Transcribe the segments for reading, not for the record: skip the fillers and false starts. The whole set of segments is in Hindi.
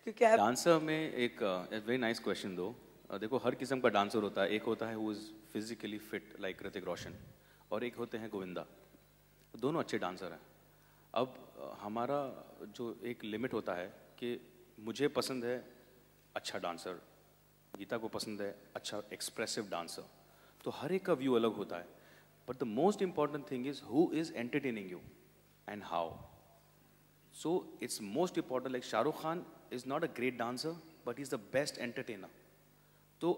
क्योंकि आप डांसर में एक वेरी नाइस क्वेश्चन दो। देखो हर किस्म का डांसर होता है। एक होता है who is physically fit like Hrithik Roshan, और एक होते हैं गोविंदा। दोनों अच्छे डांसर हैं। अब हमारा जो एक लिमिट होता है कि मुझे पसंद है अच्छा डांसर, गीता को पसंद है अच्छा एक्सप्रेसिव डांसर, तो हर एक का व्यू अलग होता है। But the most important thing is who is entertaining you and how. So it's most important, like Shah Rukh Khan is not a great dancer, but he's the best entertainer. So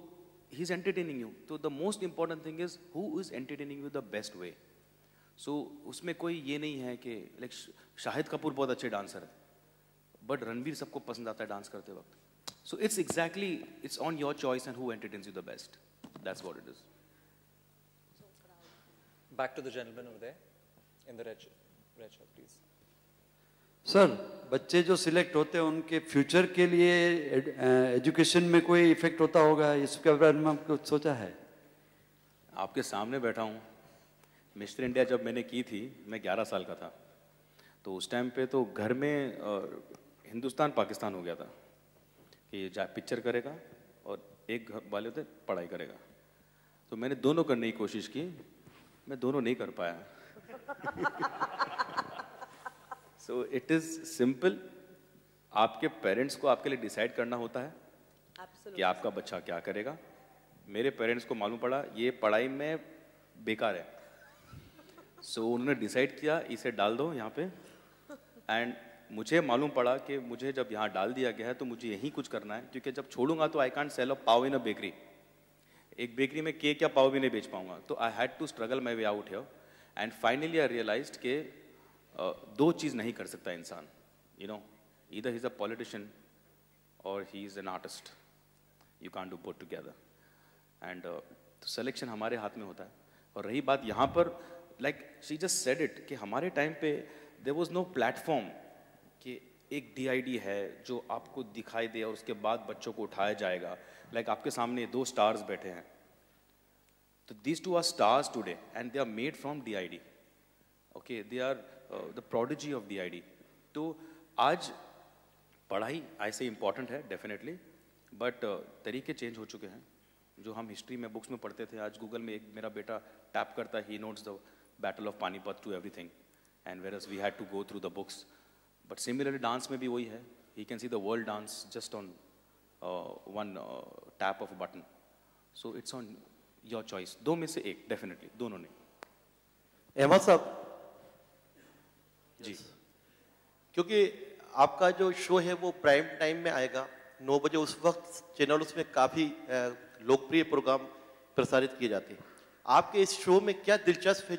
he's entertaining you. So the most important thing is who is entertaining you the best way. So उसमें कोई ये नहीं है कि like शाहिद कपूर बहुत अच्छे डांसर है, but रणवीर सबको पसंद आता है डांस करते वक्त. So it's exactly, it's on your choice and who entertains you the best. That's what it is. Back to the gentleman over there in the red shirt, please. Sir, बच्चे जो सिलेक्ट होते हैं उनके फ्यूचर के लिए एजुकेशन में कोई इफेक्ट होता होगा, इसके बारे में आपको सोचा है? आपके सामने बैठा हूँ। मिस्टर इंडिया जब मैंने की थी मैं 11 साल का था, तो उस टाइम पे तो घर में हिंदुस्तान पाकिस्तान हो गया था कि पिक्चर करेगा और एक घर वाले होते पढ़ाई करेगा। तो मैंने दोनों करने की कोशिश की, मैं दोनों नहीं कर पाया। So it is simple. आपके पेरेंट्स को आपके लिए डिसाइड करना होता है कि आपका बच्चा क्या करेगा। मेरे पेरेंट्स को मालूम पड़ा ये पढ़ाई में बेकार है, सो उन्होंने डिसाइड किया इसे डाल दो यहाँ पे। एंड मुझे मालूम पड़ा कि मुझे जब यहाँ डाल दिया गया है तो मुझे यही कुछ करना है, क्योंकि जब छोड़ूंगा तो I can't sell a pav in a bakery. एक बेकरी में केक या पाव भी नहीं बेच पाऊंगा। तो I had to struggle my way out here and finally I realized कि दो चीज़ नहीं कर सकता इंसान, you know, either he is a politician और he is an artist. You can't do both together. And selection हमारे हाथ में होता है। और रही बात यहाँ पर, like she just said it, कि हमारे टाइम पे देयर वाज नो प्लेटफॉर्म कि एक DID है जो आपको दिखाई दे और उसके बाद बच्चों को उठाया जाएगा। लाइक आपके सामने 2 स्टार्स बैठे हैं, तो these 2 are stars today and they are made from DID। Okay, they are the prodigy of DID। तो आज पढ़ाई ऐसे इम्पॉर्टेंट है डेफिनेटली, बट तरीके चेंज हो चुके हैं। जो हम हिस्ट्री में बुक्स में पढ़ते थे, आज गूगल में एक मेरा बेटा टैप करता है, he notes the battle of Panipat to everything, and whereas we had to go through the books. But similarly dance में भी वही है, he can see the world dance just on one tap of button. So it's on your choice. 2 में से एक, डेफिनेटली दोनों नहीं। अहमद साहब जी, क्योंकि आपका जो शो है वो प्राइम टाइम में आएगा 9 बजे, उस वक्त चैनल उसमें काफ़ी लोकप्रिय प्रोग्राम प्रसारित किए जाते हैं। आपके इस शो में क्या दिलचस्प है